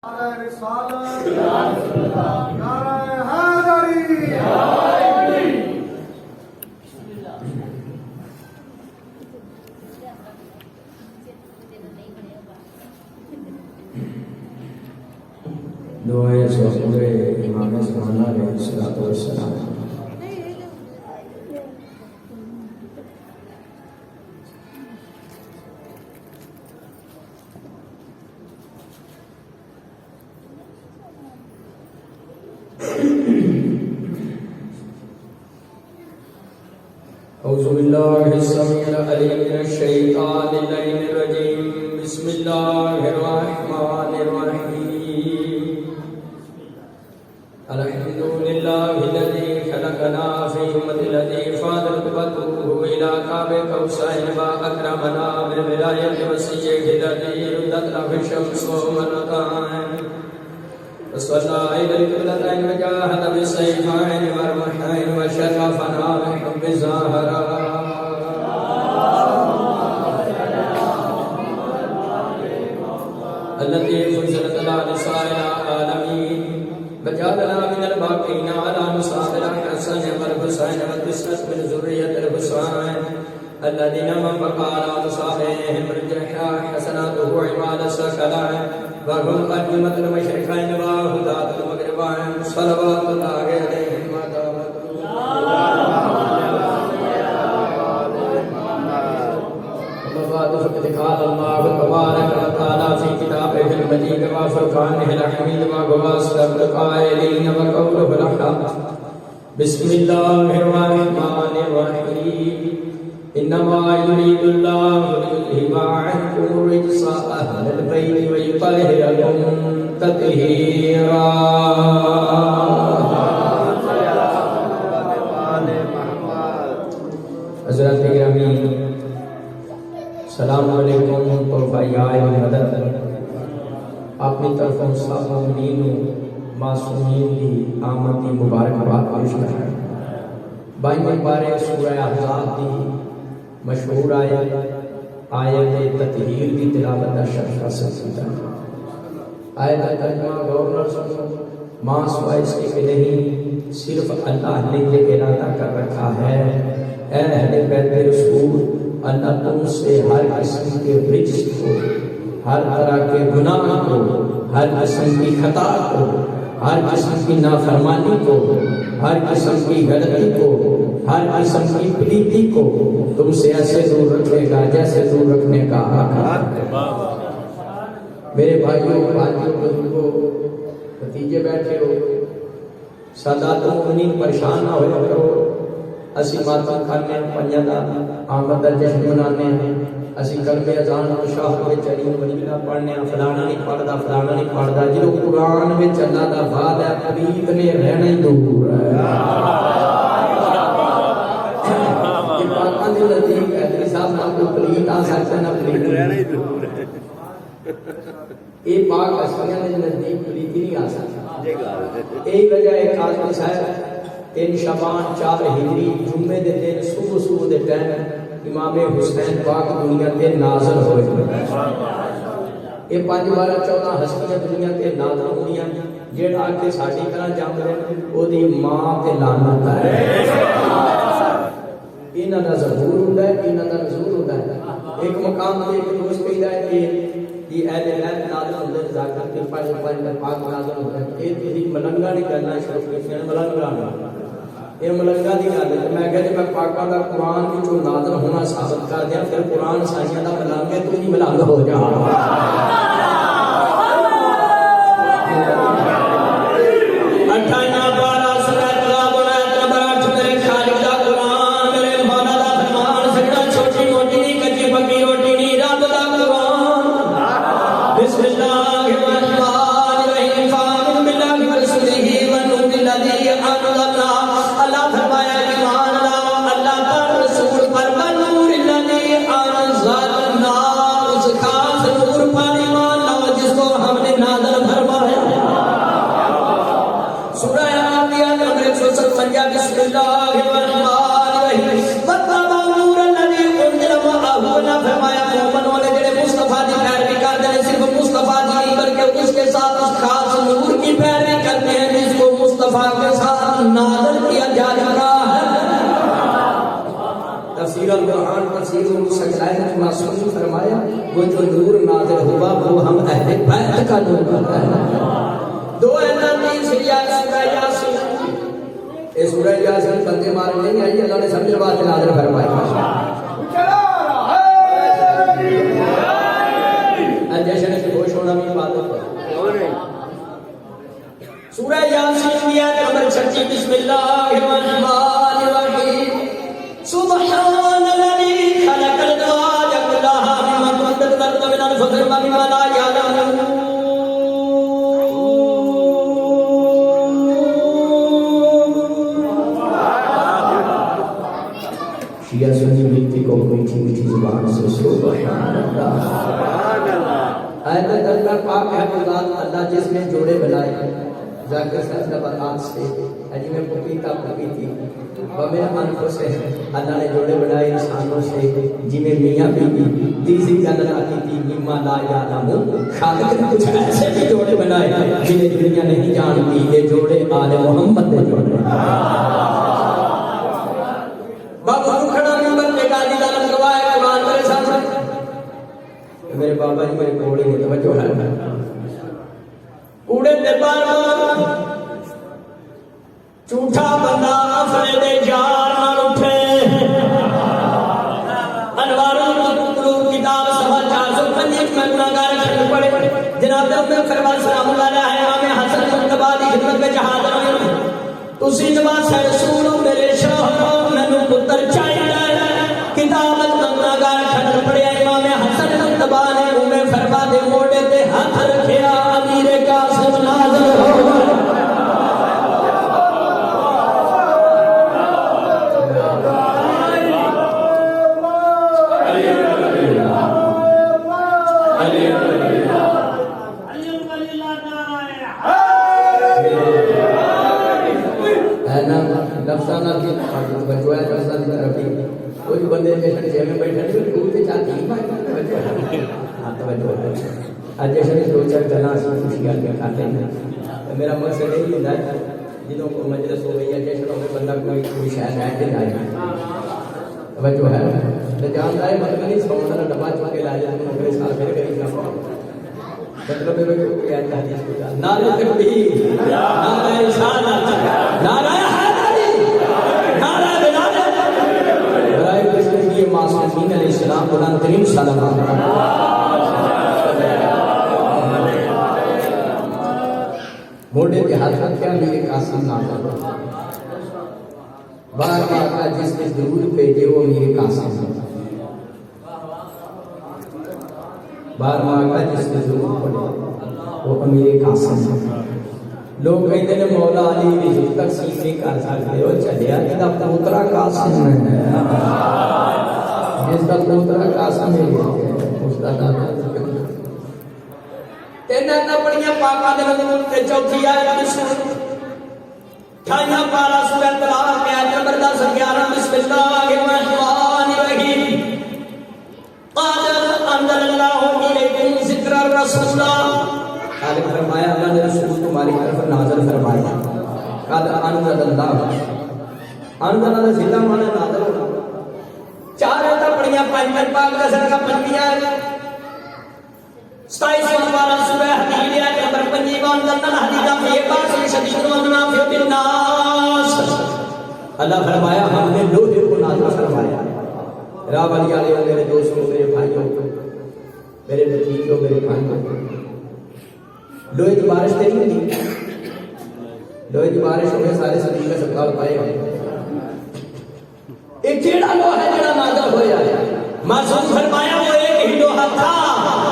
نعرہ رسالت نعرہ حیدری دعائے سوچے امام زمانہ علیہ الصلوۃ والسلام. اعوذ باللہ السمیع العلیم من الشیطان اللعین الرجیم. بسم اللہ الرحمن الرحیم. الحمد للہ الذی خلقنا فی امة الذی فاضت رتبته الى قاب قوسین واکرمنا بالولایۃ والسیف الذی ردت له الشمس والقمر وصلى إلى القبلتين وجاهد بالسيفين والرمحين وشرفنا بحب الزهراء التي فضلت على نساء العالمين وجعلنا من الباقين على نساء الحسن والحسين والتسعة من ذرية الحسين الذين من بقى على نسائهم رجحا حسناته عماد السكلين وهم أئمة المشرقين وهداة المغربين صلوات الله عليهم ودامت وبعد فقد قال الله تبارك وتعالى في كتابه المجيد وفرقانه الحميد وهو أصدق القائلين وقوله الحق. بسم الله الرحمن الرحيم. إنما يريد الله ليذهب عنكم الرجس أهل البيت ويطهركم تطهيرا. حضرت گرامی السلام علیکم. تحفہ مدد اپنی طرفوں سب مومنین معصومین کی آمد کی مبارکباد پیش کریں. 22 پارے سورہ احزاب کی مشہور آیت تطہیر کی تلاوت کا شرف حاصل کیا. آیت کا ترجمہ غور نہ سنو. ماں سوائے اس کے کہ نہیں صرف اللہ نے یہ ارادہ کر رکھا ہے اے اہل بیت رسول اللہ تم سے ہر قسم کے رجس کو، ہر طرح کے گناہ کو، ہر قسم کی خطا کو، ہر قسم کی نافرمانی کو، ہر قسم کی غلطی کو، ہر قسم کی پلیتی کو تم سے ایسے دور رکھے گا جیسے دور رکھنے کا حق ہے. میرے بھائیوں بزرگوں بھتیجے بیٹھے ہو، سادات مومنین پریشان نہ ہو کرو. اسی ماتم کھانے پنجہ دا آمد دا جشن منانے ہیں. اسی کلمہ اذان و شاہ میں چرین ولیلہ پڑھنے ہیں. فلانا نہیں پڑھدا فلانا نہیں پڑھدا. جو قرآن میں اللہ دا وعدہ ہے قریب نے رہنا ہی دور ہے. یہ پاکان دے نزدیک حیدری صاحب نہ کو پلیت آ سکتا نہ پلیت رہنا ہی دور ہے. یہ پاک اسمیاں دے نزدیک پلیتی نہیں آ سکتا. یہی وجہ ہے قاضی صاحب 3 شعبان 4 ہجری جمعے دے دن صبح دے ٹائم امام حسین پاک دنیا تے نازل ہوئے. یہ 5 12 14 ہستیاں دنیا تے نازل ہوئیاں جیڑا کہ ساڈی طرح جم رہے او دی ماں تے لعنت ہے. انہاں دا ظہور ہوندا ہے انہاں دا نزول ہوندا ہے. ایک مقام تے ایک دوست کہندا ہے کہ یہ اہل بیت نازل ہوندے ذاکر کے پاک نازل ہوندے. یہ تسی ملنگا نہیں کرنا شروع کیتے ملنگا یہ ملنگا دی گل ہے. میں کہتے میں پاکاں دا قرآن وچوں نازل ہونا ثابت کر دیا پھر قرآن سائیاں دا ملنگ ہے تو ہی ملنگ ہو جا. فرمایا مومن والے جڑے مصطفیٰ دی پیروی کردے نے صرف مصطفیٰ دی بلکہ اس کے ساتھ تفسیر القرآن تفسیر سجلائے معصوم فرمایا وہ جو نور نازل ہوا وہ ہم اہل بیت کا نور ہے. دو اعلان سورہ یاسین. یہ سورہ یاسین بندے مار نہیں آئی، اللہ نے سمجھ بات نازل فرمائی. جشن سے خوش ہونا بھی عبادت ہے. سورہ یاسین کی آیت نمبر 36. بسم اللہ الرحمن الرحیم. سبحان الذی خلق الازواج كلها مما تنبت الارض من انفسهم ومما لا يعلمون. شیعہ سنی ملتی کو میٹھی میٹھی زبان سے سبحان اللہ. آیت اللہ پاک ہے وہ ذات اللہ جس نے جوڑے بنائے ذاکر ساتھ نباتات سے جی میں پپیتا پپیتی ومن انفس سے اللہ نے جوڑے بنائے انسانوں سے جی میں میاں بیوی. تیسری اللہ آتی تھی مما لا یعلمون. خالق نے کچھ ایسے بھی جوڑے بنائے جنہیں دنیا نہیں جانتی. یہ جوڑے آل محمد نے جوڑے. بابا کھڑا ممبر پہ گالی دالم گواہ قرآن میرے سامنے. میرے بابا جی میرے کوڑے میں توجہ ہے. کوڑے دے بار جھوٹا بندہ اپنے دے یار نال اٹھے. انوار القلوب کتاب صفحہ 405 میں گناہگار کھڑے پڑے. جناب میں فرمان سلام اللہ علیہ امام حسن مجتبی دی خدمت میں جہاد میں تسی نواز رسول میرے شوہر مینوں پتر چاہیے. کتاب گناہگار کھڑے پڑے. امام حسن مجتبی نے انہیں فرما دے موڑے تے ہاتھ رکھیا. امیر قاسم نازل ہو گئے. نفسانہ کی بجوائے نفسانہ کی طرف ہی کوئی بندے جیسے جیل میں بیٹھے ہیں تو اسے چاہتی ہیں توجہ ہے. آج جیسے سوچا جنا سے خوشیاں کے کھاتے ہیں. میرا مقصد یہی ہوتا ہے جنہوں کو مجلس ہو گئی ہے جیسے بندہ کوئی شاید ہے کہ لائے توجہ ہے تو جانتا ہے مطلب نہیں سونا ڈبا چکا کے لائے جاتے ہیں. میرے ساتھ میرے قریب نہ مطلب ہے کہ یہ حدیث کو جان نعرہ تکبیر نعرہ رسالت نعرہ معصومین علیہ السلام بلند ترین سلام. موڑے پہ ہاتھ رکھا میرے قاسم نازل ہو. بار بار کا جس نے درود بھیجے وہ میرے قاسم. بار بار کا جس نے درود پڑھے وہ میرے قاسم. لوگ کہتے ہیں مولا علی بھی تقسیم نہیں کر سکتے. وہ چلے آج کا پوترا قاسم ہے. جس کا پوترا قاسم ہے اس کا دادا تینا نہ پڑھیاں پاکاں دے نمبر تے چوتھی آیت بسم ٹھائیاں پارا سورہ طلاق میں آیت نمبر 10 11 بسم اللہ الرحمن الرحیم. قال انزل اللہ الیکم ذکر الرسول. خالق فرمایا اللہ نے رسول تمہاری طرف نازل فرمایا. قال انزل اللہ انزل اللہ زندہ مانا نازل ہونا. چار ایتا پڑھیاں پانچ پاک کا صدقہ پنجیاں 27 پارا سورہ حدید آیت نمبر 5 وانزلنا الحدید فیہ باس شدید ومنافع للناس. اللہ فرمایا ہم نے لوہے کو نازل فرمایا. راہ علی علیہ میرے دوستوں میرے بھائیوں میرے بھتیجوں میرے بھائیوں لوہے کی بارش تیری نہیں. لوہے کی بارش ہمیں سارے صدیق کا صدقہ پائے گا. ایک جیڑا لوہا ہے جڑا نازل ہویا ہے. معصوم فرمایا وہ ایک ہی لوہا تھا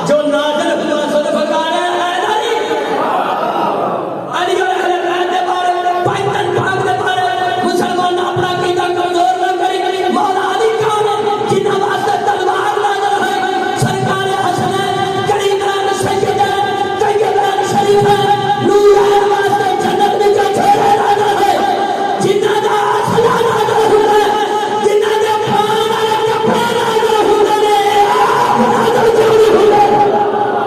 جو نازل ہوا ذوالفقار ہے نہیں. علی اور اہل بیت کے بارے پائتن پاک کے بارے مسلمان اپنا عقیدہ کمزور نہ کریں. مولا علی کون ہے جنہاں واسطے تلوار نازل ہے. سرکار حسنین قریبان سیدین طیبین شریفین نور ہے واسطے جنت میں جو چھوڑے نازل ہے. جنہاں دا اصلہ نازل ہوا ہے جنہاں دے پانا کپڑا نازل ہوا ہے نازل ضرور ہوا.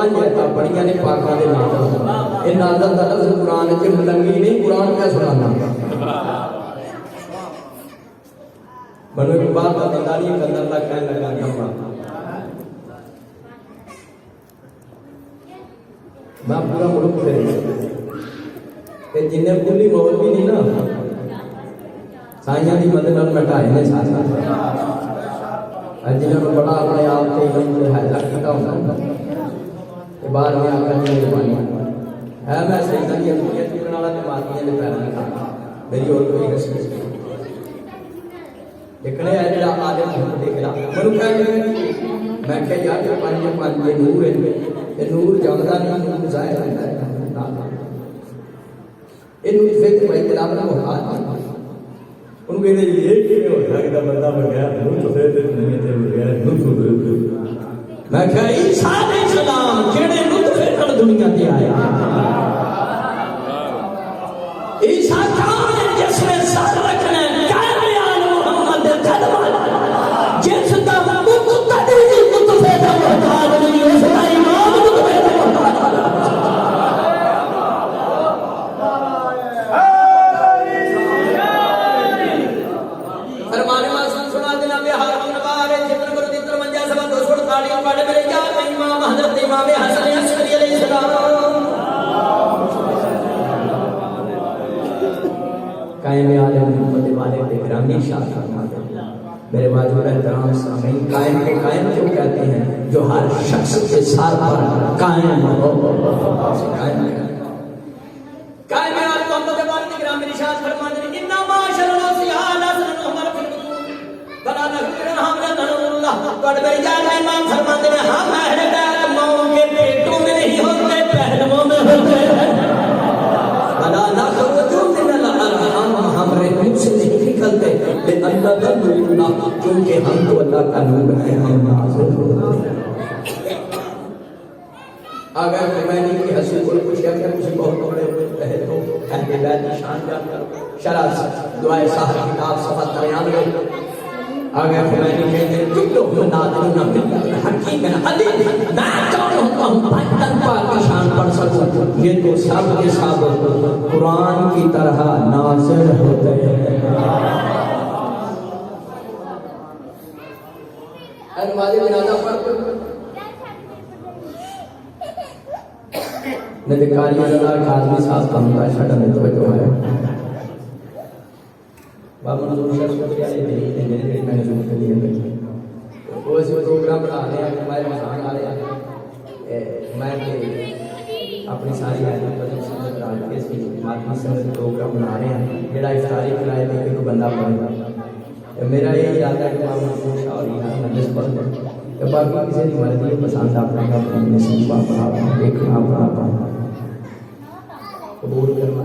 پانچ آیتاں پڑھیاں نے پاکاں دے نازل یہ نازل دا لفظ قرآن کے ملنگی نہیں قرآن کیا سنانا منو ایک بات بتا رہی ہے قدر اللہ کہنے لگا نمبر میں پورا ملک پھر کہ جنہیں پوری مولوی نہیں نا سائیاں دی مدد نال مٹائے نے ساتھ جنہوں نے بڑا اپنے آپ کے علم کو حیدر کیتا ہوتا کہ بعد میں آقا جی نے بانی ہے میں سیدہ کی امریت کی بنالا تے ماتمیاں نے پیرا نہیں کھانا میری اور کوئی حسن لیکنے ہے جڑا عالم محمد خلاف منو کہہ گئے میں کہ یار یہ پانچ یہ نور ہے یہ نور جاندہ نہیں نور ظاہر رہتا ہے یہ نور فکر بھائی تلاوت محتاج ان کے لیے یہ کیوں ہوتا ہے کہ بندہ بغیر نور تو فکر نہیں ہے بغیر نور تو میں کہ عیسیٰ علیہ السلام کیڑے نطفے کل دنیا تے آیا عیسیٰ کون ہے جس میں سر رکھنے کائمیان محمد قدم جس کا مقتدی نطفے کا محتاج نہیں اس کا امام نطفے کا محتاج فرمانے والا سنا دینا بہار نوارے جتن کر دیتر منجا سبا دو سوڑ تاڑی پڑھ میرے یاد امام حضرت امام حسن عسکری علیہ السلام قائم عالم محمد والے پہ گرامی شاہ فرماتے ہیں میرے واجب احترام سامعین قائم کے قائم کیوں کہتے ہیں جو ہر شخص کے ساتھ پر قائم ہو قائم عالم محمد والے پہ گرامی شاہ فرماتے ہیں انہا معاشر الوسیال حسن عمر بلا نخبر حمد اللہ قد بیجان امام فرماتے ہیں ہم اہل بیت ماؤں کے پیٹوں میں نہیں ہوتے پہلووں میں ہوتے ہیں بلا نخرجو من الارحام ہم رحم سے نہیں نکلتے لئے اللہ کا نور اللہ کیونکہ ہم تو اللہ کا نور ہے ہم ناظر ہوتے ہیں اگر میں نے کی حسن کو پوچھا کہ مجھے بہت بڑے پہلے ہو اہل بیت شان جان کر شرح دعائے صاحب کتاب صفحہ 93 آگے خمینی کہتے ہیں کلو منادرون ملت حکیم حدید میں کون ہوں پنجن پاک کی شان پڑھ سکوں یہ تو سب کے سب قرآن کی طرح ناظر ہوتے ہیں نماز جنازہ پڑھ ندکاری اللہ کاظمی صاحب کا متاشدہ میں توجہ ہے بابا منظور شاہ سوچیا ہے میرے میں نے ضرور کر دیا وہ اسی پروگرام بنا رہے ہیں ہمارے مہمان آ رہے ہیں میں اپنی ساری آئیوں پر سمجھ رہا ہے اس کی ماتمی سمجھ پروگرام بنا رہے ہیں جڑا افطاری کھلائے دے کہ کوئی بندہ پڑھے گا میرا یہ ارادہ ہے کہ بابا منظور شاہ اور یہاں مجلس پڑھ دیں کہ باقی کسی کی مرضی پسند اپنے کا اپنے نصیب اپنا دیکھنا اپنا قبول کرنا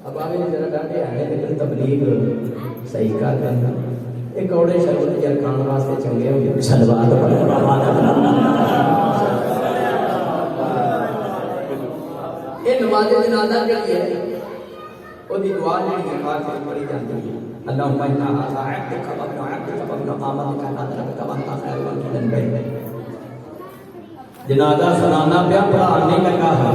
اب آگے ذرا ڈانٹے آنے لیکن تبلیغ صحیح کر دینا ایک اوڑے شروع یا کام واسطے چنگے ہوئے سلوات پڑھ یہ نماز جنازہ جڑی ہے وہ دی دعا جڑی ہے آخر پڑھی جاتی ہے اللہم انا ھذا عبدک وابن عبدک وابن امتک نذرک وانت خیر الواکلین بین جنازہ سنانا پیا پڑھانے لگا ہے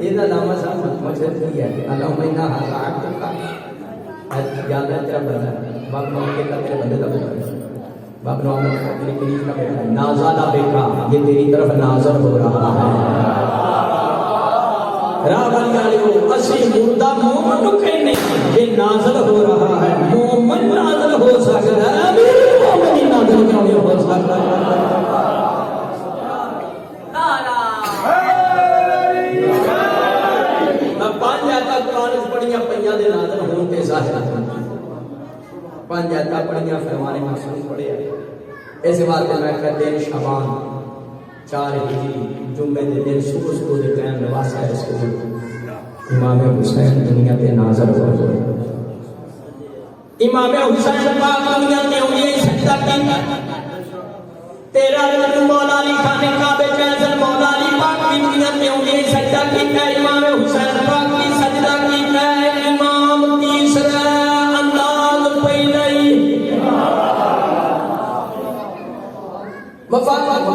یہ علامہ صاحب مقصد کی ہے کہ اللہم انا ھذا عبدک یاد ہے تیرا بندہ باپ مانگے کا تیرے بندے کا بیٹا باپ نوامن کا تیری قریب کا بیٹا نازادہ بیٹا یہ تیری طرف ناظر ہو رہا ہے راولی علیہ اسی مردہ مومن کہنے یہ نازل ہو رہا ہے مومن نازل ہو سکتا ہے امیر مومن نازل کیوں ہو سکتا ہے پانچ آیتاں قرآن پڑھیاں پڑھیاں دے نازل ہون تے ظاہر پانچ آیتاں پڑھیاں فرمان معصوم پڑھے اس بات میں کہتے ہیں شعبان 4 ہجری جمعے دے دن صبح صبح دے ٹائم نواسا ہے اس کو امام حسین دنیا تے نازل ہو گئے امام حسین پاک دنیا تے ہوئی سجدہ کرنا تیرا رجل مولا علی خانے کعبے جیسن مولا علی پاک دنیا تے ہوئی سجدہ کرنا امام حسین پاک کی سجدہ کرنا امام تیسرا انداز پہلے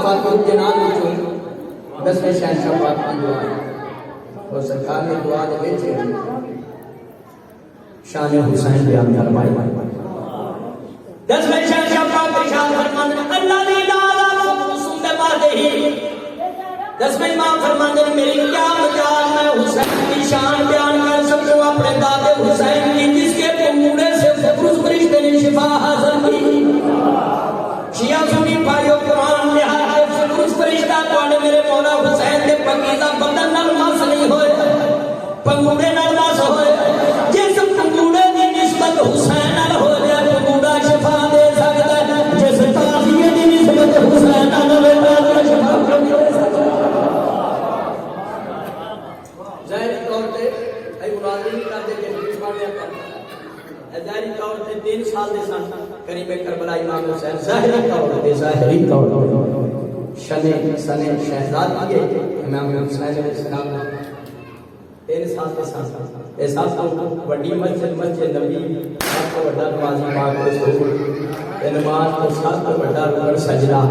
فاتح جنان جو 10 شہنشاہ پاک کی دعا ہے اور سرکار نے دعا دے بیچے شان حسین بیان فرمائی 10 شہنشاہ پاک ارشاد فرماتے اللہ دی لا سنتے ماتے ہی 10 امام فرماتے میری کیا مجال میں حسین کی شان بیان کر سکوں اپنے دادے حسین کی جس کے پنگوڑے سے فروز فرشتے نے شفا حاصل کی شیعہ سنی بھائیو قرآن نے ہر فروز فرشتہ تو میرے مولا حسین کے پاکیزہ بدن نال مس نہیں ہوئے پنگوڑے نال مس ہوئے جس پنگوڑے کی نسبت حسین نال ہو جائے پنگوڑا شفا دے سکتا ہے جس تازیے کی نسبت حسین نال ہوئے تازیہ شفا دے سکتا ہے ظاہری طور پہ اے مناظر نہیں کرتے کہ حدیث پڑھنے کرتا ہے ظاہری طور پہ 3 سال دے سن قریب کربلا امام حسین ظاہری طور پہ سنے شہزاد کیے امام حسین علیہ السلام 3 سال دے سن اے سب تو بڑی مسجد نبی سب تو بڑا نمازی پاک رسول اے نماز تو سب تو بڑا رکن سجدہ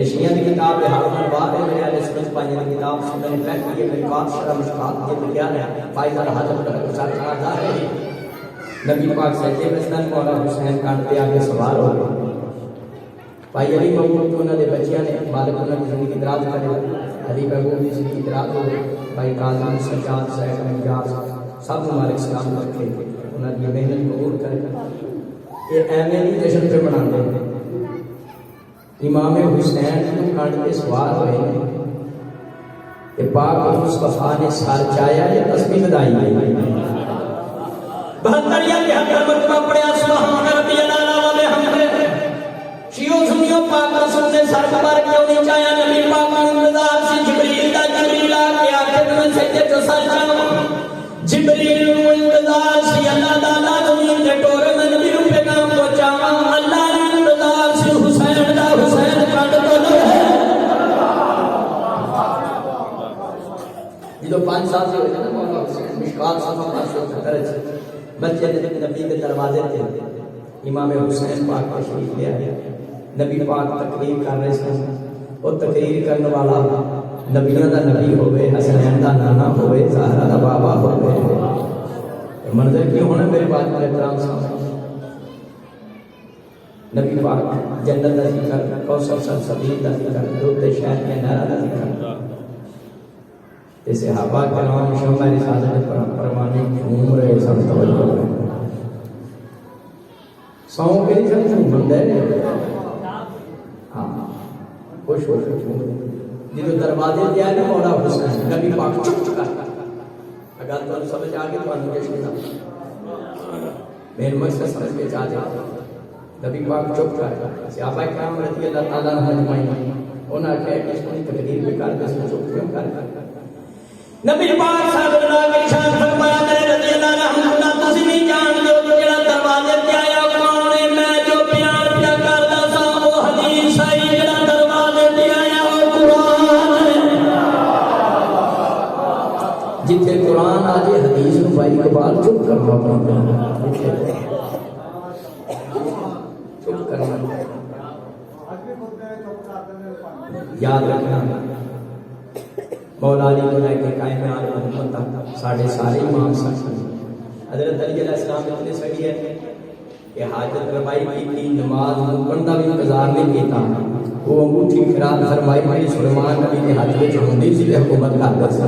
شیعہ کی کتاب ہے ہارون بار ہے میرے علیہ سمجھ پائیں کی کتاب سنن پہ کی میری بات شرح مشکات کے بکیان ہے فائدہ حضرت کا کچھ کھڑا جا رہے ہیں نبی پاک سجدے میں سن مولا حسین کان پہ آگے سوار ہو گئے بھائی علی محمود کو انہوں نے بچیاں نے مالک انہوں نے زندگی دراز کرے علی محمود کی زندگی دراز ہو گئے بھائی قاضی سجاد صاحب مجاز سب مالک سلام رکھے انہوں نے محنت قبول کرے یہ اہمیت نہیں جشن پہ بناتے ہیں امام حسین کو کانڈ کے سوار ہوئے کہ پاک مصطفیٰ نے سار چایا یا تسبیح دائی 72 یا 73 مرتبہ پڑھیا سبحان ربی الاعلی و بحمدہ شیعو سنیو پاک رسول نے سر پر کیوں نہیں چایا نبی پاک انتظار سے جبریل دا جبریل آکے آخر میں سجدے تو سر چاہوں جبریل انتظار سے اللہ تعالیٰ زمین کے ٹورے میں نبی رو پیغام پہنچاواں اللہ نے انتظار سے حسین دا حسین کانڈ تو لو ہے یہ تو 5 سال سے ہوئے نا مولا حسین مشکات صفحہ 570 مسجد نبی کے دروازے تھے امام حسین پاک تشریف لے آئے نبی پاک تقریر کر رہے تھے اور تقریر کرنے والا نبیوں دا نبی ہوئے حسنین دا نانا ہوئے زہرا دا بابا ہوئے منظر کیوں ہونا میرے بات میں احترام سامنے نبی پاک جنت دا ذکر کوثر سلسبیل دا ذکر دودھ شہر کے نعرہ دا ذکر تے صحابہ کرام شمع رسالت پروانے گھوم رہے سب توجہ کریں ساؤں کے لیے جب بندہ ہے ہاں خوش ہو جدو دروازے دیا ہے مولا حسین نبی پاک چپ چکا اگر تو سمجھ آگے تو انہوں جشن تھا میرے مقصد سمجھ کے جا جائے نبی پاک چپ کر صحابہ کرام رضی اللہ تعالیٰ عنہ اجمعین انہوں نے کہا کہ اس کو تقریر بھی کر دے چپ کیوں کر نبی پاک صاحب اللہ کے شان فرمایا میرے رضی اللہ عنہ تسی نہیں جان دو جڑا دروازے تے آیا کون ہے میں جو پیار پیا کردا سا وہ حدیث ہے جڑا دروازے تے آیا وہ قرآن ہے جتھے قرآن آ جائے حدیث نو بھائی اقبال چپ کرنا پڑتا چپ کرنا یاد رکھنا مولا علی کو لے کے قائم آل محمد تک سارے امام سچ حضرت علی علیہ السلام اتنے سچی ہے کہ حاجت روائی کی تھی نماز بندہ بھی انتظار نہیں کیتا وہ انگوٹھی خراب فرمائی بھائی سلیمان نبی کے ہاتھ میں ہوندی سی حکومت کرتا سا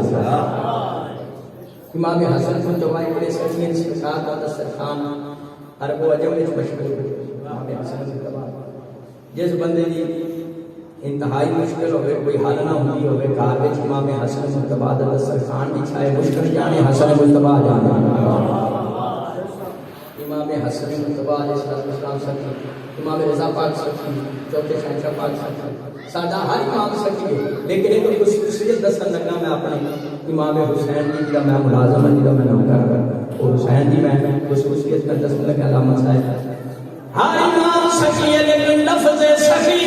امام حسن کو دوائی بڑے سچی ہیں سرکار کا دسترخوان عرب و عجم میں مشہور امام حسن کی دوا جس بندے دی انتہائی مشکل ہوئے کوئی حل نہ ہوتی ہوئے کار وچ امام حسن مصطفیٰ دا دسترخوان بچھائے مشکل جانے حسن مصطفیٰ جانا امام حسن مصطفیٰ علیہ السلام سچی امام رضا پاک سچی چوتھے شہنشاہ پاک سچی سادہ ہر امام سچی ہے لیکن ایک خصوصیت دسن لگا میں اپنے امام حسین کی جب میں ملازم ہوں جب میں نوکر اور حسین کی میں خصوصیت کا دسن لگا علامہ صاحب ہر امام سچی ہے لیکن لفظ سچی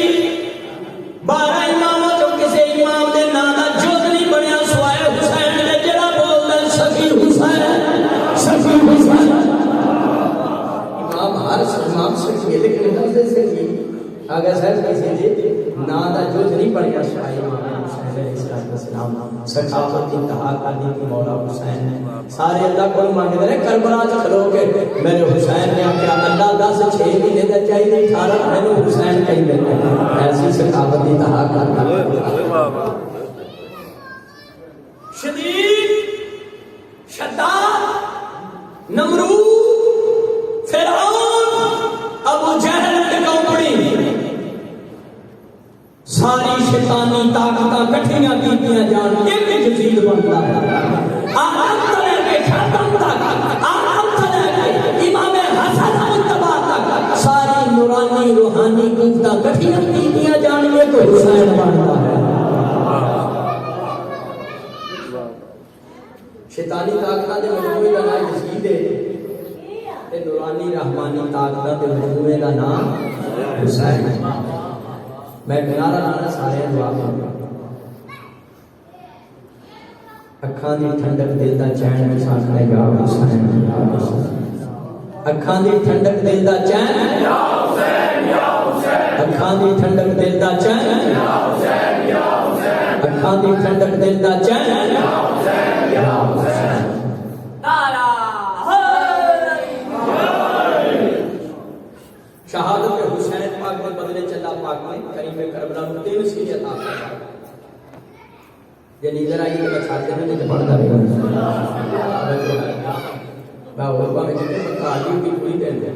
12 اماموں تو کسی امام دے نانا جوز نہیں بنیا سوائے حسین نے جڑا بولتا ہے سفی حسین امام ہر امام سچی ہے لیکن لفظ سچی اگر صاحب کسی دے السلام سخاوت انتہا کر دی تھی مولا حسین نے. سارے اللہ کو مانگتے رہے کربلا چ کھلو کے میرے حسین نے آخیا اللہ 10 6 مہینے کا چاہیے 18 میرے حسین کہیں دیتے ایسی سخاوت انتہا کر شدید شداد نمرود فرعون ابو جہل کے کمپنی ساری شیطانی طاقت کٹھیاں کیتیاں جان ایک جزید بنتا ہے. آدم سے لے کے خاتم تک آدم سے لے کے امام حسن مجتبی تک ساری نورانی روحانی قوتاں کٹھیاں کیتیاں جان ایک حسین بنتا ہے. شیطانی طاقت دے مجموعے کا نام یزید ہے تے نورانی رحمانی طاقت دے مجموعے کا نام حسین ہے. میں کنارہ لانا سارے دعا کروں اکھاں دی ٹھنڈک دل دا چین وساکھنے یا حسین یا حسین. اکھاں دی ٹھنڈک دل دا چین یا حسین یا حسین. اکھاں دی ٹھنڈک دل دا چین یا حسین یا حسین. اکھاں دی ٹھنڈک دل دا چین یا حسین یا حسین. شہادت حسین پاک کے بدلے چلا پاک نے کریم کربلا میں 3 سینے عطا فرمائے. یہ نیدر آئی کہ چھاتے میں نہیں پڑھتا رہے میں اور میں جتنے تعلیم کی پوری دین دیں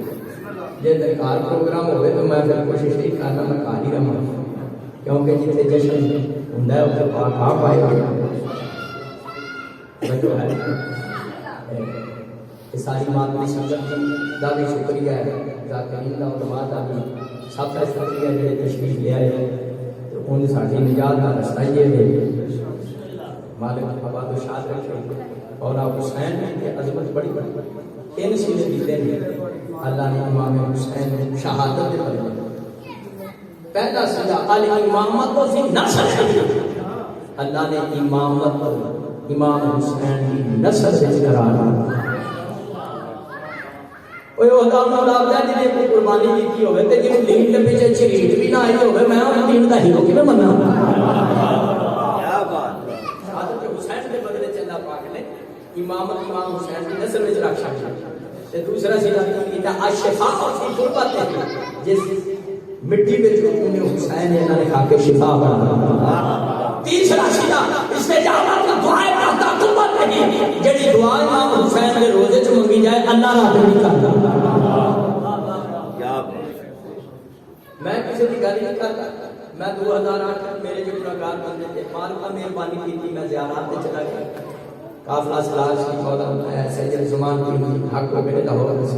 یہ درکار پروگرام ہوئے تو میں پھر کوشش نہیں کرنا میں کہا ہی رہا کیونکہ جتنے جشن ہوں ہے اسے پاک آپ آئے ہوئے یہ ساری مادری سنگت کی دادی شکریہ ہے ذاکرین دا علماء دا بھی سب کا شکریہ جڑے تشریف لے آئے تو ان ساری نجات کا رستہ یہ ہے مالک آباد و شاد رکھے اور آپ حسین کی عظمت بڑی 3 سینے دیتے ہیں. اللہ نے امام حسین شہادت دے پر پہلا سیدھا الامامت و فی نسل اللہ نے امامت امام حسین کی نسل سے قرار دیا. اوے خدا مولا دے جے کوئی قربانی کیتی ہوے تے جے دین دے پیچھے شریعت بھی نہ آئی ہوے میں ان دین دا ہیرو کیویں مننا. کیا بات ہے. حضرت حسین دے بدلے چلا پاک نے امام حسین دی نسل وچ رکھ چھڈیا تے دوسرا سیدھا کیتا اشفاء فی قربت جس مٹی وچ انہیں حسین انہاں نے کھا کے شفا بنا. تیسرا سیدھا استجابت دعائے کا قربت نہیں جڑی دعا امام حسین دے روزے چ منگی جائے اللہ رات نہیں کردا. میں کسی کی گل نہیں کرتا. میں 2008 میرے جو گناہگار بندے تھے مالکہ مہربانی کی تھی میں زیارات پہ چلا گیا قافلہ سلاج کی فولا ہے سید زمان کی حق کو میرے لاہور میں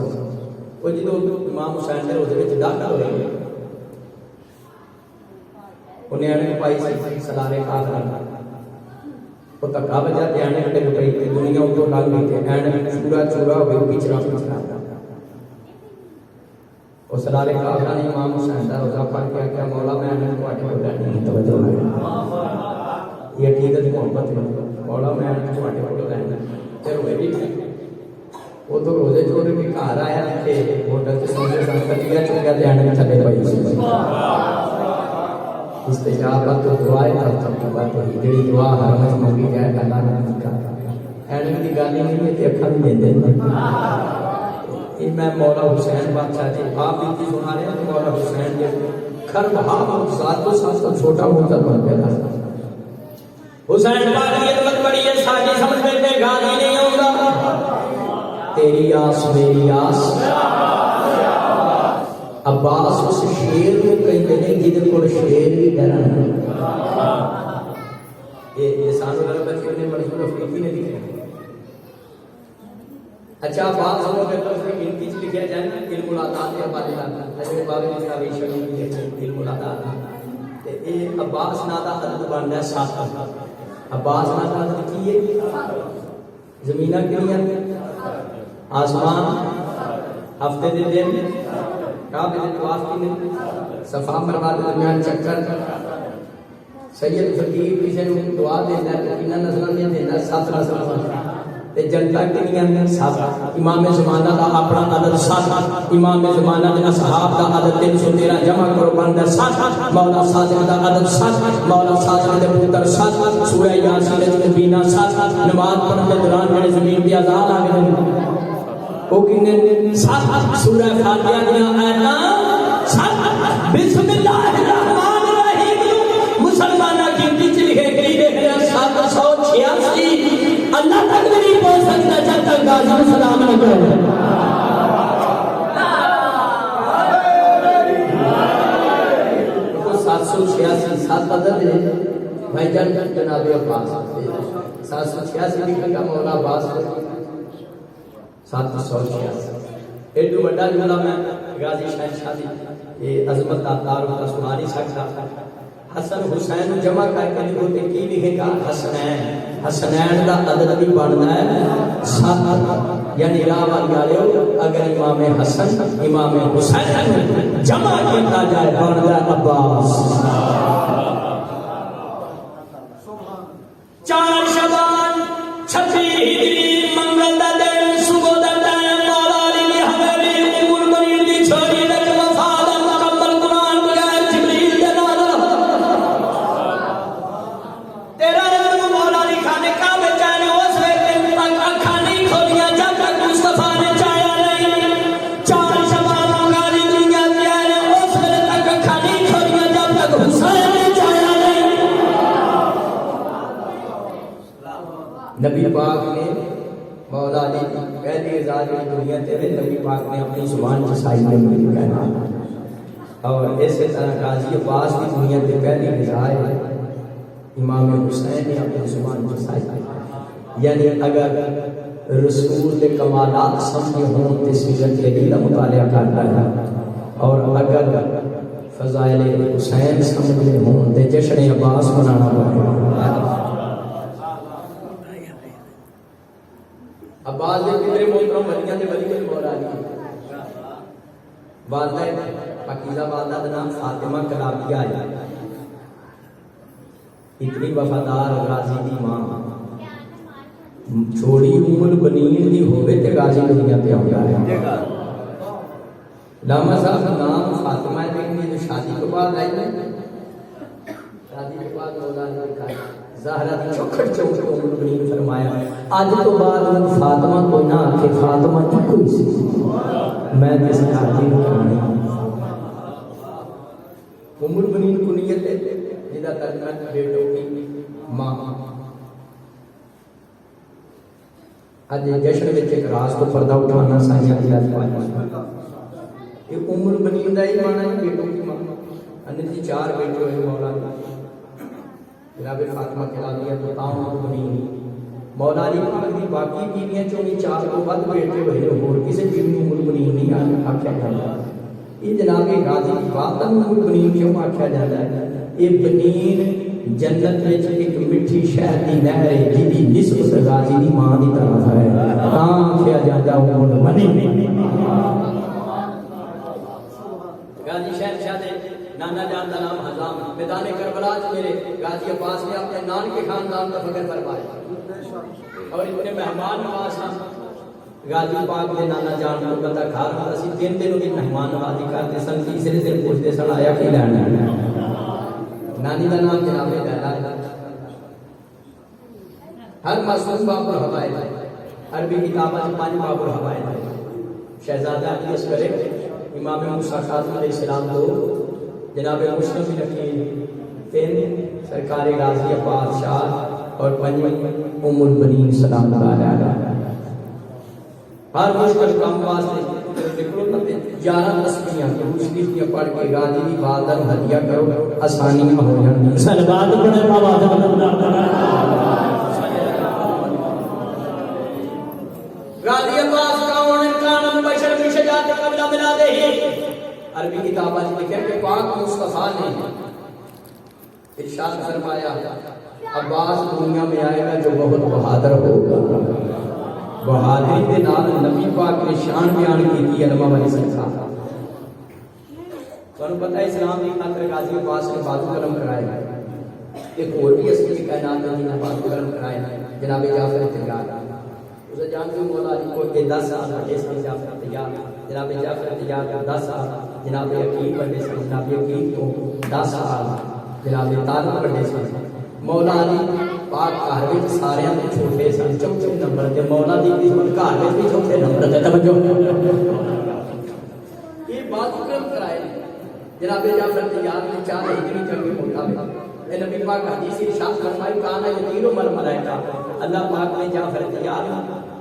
وہ جدو امام حسین دے روزے وچ داخل ہوئے انہیں آنے پائی سی سلارے قافلہ وہ تکا بجا تے آنے کٹے پئی تے دنیا اتوں لگ گئی تے آنے چورا چورا ہوئے پچھڑا وہ سلارے قافلہ نے امام حسین دا روزہ پڑھ کے کیا مولا میں نے تواڈے کول نہیں توجہ ہے یہ عقیدت محبت ہے مولا میں نے تواڈے کول لینا تے روئے بھی وہ تو روزے چھوڑ کے گھر آیا تے ہوٹل تے سونے سنتیا چکیا تے آنے تھلے پئی سی. استجابت دعائے کا تقویٰ جڑی دعا ہر وقت منگی جائے اللہ نے کرتا اینڈ دی گل نہیں ہے تے اکھاں نہیں دیندے. میں مولا حسین بادشاہ جی آپ بھی سنا رہے ہیں مولا حسین جی کھربہا ذات کو ساتھ چھوٹا موٹا بن گیا. حسین پاک کی عظمت بڑی ہے ساری سمجھ میں گالی نہیں آؤں تیری آس میری آس. عباس اس شیر میں کہیں نہیں جدھر کو شیر بھی ڈرن یہ سانو غلط بچے نے منصور افریقی نے لکھا. اچھا بات سنو کہ ان کی لکھا جائے علم العطا کے حوالے سے باب کتاب شریف میں علم العطا تے اے عباس نادا حضرت بندا ہے 7 عباس نادا حضرت کی ہے زمینہ کتنی آسمان ہفتے دے دن کعبے دے طواف کی صفا مروا دے درمیان چکر سید فقیر کسی نے دعا دینا ہے تو کنہ نسل نے دینا 7 نسل تے جنتا کنیاں سب امام زمانہ دا اپنا عدد 7 امام زمانہ دے اصحاب دا عدد 313 جمع کرو بندہ 7 مولا صادق دا عدد 7 مولا صادق دے پتر 7 سورہ یاسین وچ مبینہ 7 نماز پڑھن دے دوران جڑے زمین تے آزاد آ گئے او کنے 7 سورہ فاتحہ دی آیتاں 7 بسم اللہ الرحمن الرحیم مسلمانہ کی وچ لکھے گئی ہے 786 اللہ تک بھی نہیں پہنچ سکتا جب تک غازی سلام نہ کرے 786 7 عدد ہے بھائی جان جناب عباس 786 لکھے گا مولا عباس 786 ایڈو بڑا جملہ میں غازی شہنشاہ دی یہ عظمت کا تعارف کا سنا نہیں سکتا حسن حسین جمع کر کے لکھتے کی لکھے گا حسنین حسنین دا عدد بھی بننا ہے 7 یعنی راہ والی آلے اگر امام حسن امام حسین جمع کیتا جائے بننا عباس 4 شعبان 36 ہجری منگل دا دن صبح دا ٹائم مولا علی دی حویلی امور منیر دی چھوڑی وچ وفا دا مکمل قرآن بغیر جبریل دے نال تیرا رب مولا علی خانے کعبے چاہنے اس وقت تک اکھاں نہیں کھولیاں جب تک مصطفیٰ نے چاہیا نہیں 4 شعبان غازی دنیا تے آئے اس وقت تک اکھاں نہیں کھولیاں جب تک حسین نے چاہیا نہیں نبی پاک نے مولا علی پہلی ازادی دنیا تے نبی پاک نے اپنی زبان چسائی میں ملی کہنا اور اسی طرح غازی عباس کی دنیا تے پہلی ازادی امام حسین نے اپنی زبان چسائی یعنی اگر رسول کے کمالات سمجھے ہوں تے سیرت علی کا مطالعہ کرتا ہے اور اگر فضائل حسین سمجھے ہوں تے جشن عباس منانا پڑے عباس دے پتر محترم ولیاں دے ولی مولا علی والدہ پاکیزہ والدہ دا نام فاطمہ کلابیہ ہے اتنی وفادار غازی دی ماں چھوڑی ام البنین دی ہوئے تے غازی دنیا تے آؤں ہے لاما صاحب نام فاطمہ ہے لیکن یہ شادی کے بعد آئی ہے شادی کے بعد مولا علی کا زہرہ دی چوکھٹ چوکھٹ ام البنین فرمایا آج تو بعد ان فاطمہ کو نہ کہ فاطمہ کی کوئی سی میں جس حاضر کرنے ام البنین کنیت ہے جدہ ترجمہ بیٹوں کی ماں آج جشن وچ ایک راز کو پردہ اٹھانا سائیاں دیا یہ ام البنین دا ہی مانا ہے بیٹوں کی ماں انتی 4 بیٹوں ہیں مولا جناب فاطمہ کلابیہ تو تاؤں ام البنین مولا علی پاک دی باقی بیویاں چونی 4 کو بد بیٹے ہوئے اور کسی بیوی ام البنین نہیں آکھیا جاتا یہ جناب غازی کی بات ام البنین کیوں آکھیا جاتا ہے یہ بنین جنت وچ ایک مٹھی شہد دی نہر ہے جدی نسبت غازی دی ماں دی طرف ہے تاں آکھیا جاتا ام البنین غازی شہنشاہ دے نانا جان کا نام حزام میدان کربلا میرے غازی عباس نے اپنے نان کے خاندان کا فخر فرمایا اور اتنے مہمان نواز ہیں غازی پاک کے نانا جان کو پتہ گھر میں اسی 3 دنوں کی مہمان نوازی کرتے سن تیسرے دن پوچھتے سن آیا کہ لینا نانی کا نام جناب لیلا ہر معصوم باب الحوائج عربی کتابہ 5 باب الحوائج شہزادہ علی اصغر امام موسیٰ خاتم علیہ السلام کو جناب مسلم بن عقیل 3 سرکار غازی عباس شاہ اور 5 ام البنین سلام اللہ علیہ ہر مشکل کام واسطے نکلو تے 11 تسبیحاں کہ مشکل پڑھ کے غازی دی والدہ نوں ہدیہ کرو آسانیاں ہو جاندی صلوات پڑھے غازی عباس کون کان بشر بشجاعت قبل ملادہ عربی کتابہ لکھا کہ پاک مصطفیٰ نے ارشاد فرمایا عباس دنیا میں آئے گا جو بہت بہادر ہوگا بہادری کے نال نبی پاک نے شان بیان کی تھی علماء والی سرکار تو پتہ ہے اسلام کی خاطر غازی عباس نے بازو قلم کرایا ایک اور بھی اصلی کائنات میں بازو قلم کرایا جناب جعفر تیار اسے جانتے ہو مولا علی کو کہ 10 سال بڑے سے جعفر تیار جناب جعفر تیار کو 10 سال جناب عقیل بڑے سے جناب عقیل کو 10 سال جناب طالب بڑے سے مولا علی پاک گھر وچ سارے تو چھوٹے سن چوتھے نمبر تے مولا دی قسمت گھر وچ بھی چوتھے نمبر تے توجہ یہ بات کرم کرائے جناب جعفر تیار نے 4 ہجری جنگ کے مطابق اے نبی پاک حدیث ارشاد فرمائی کانا یتیر مر ملائکہ اللہ پاک نے جعفر تیار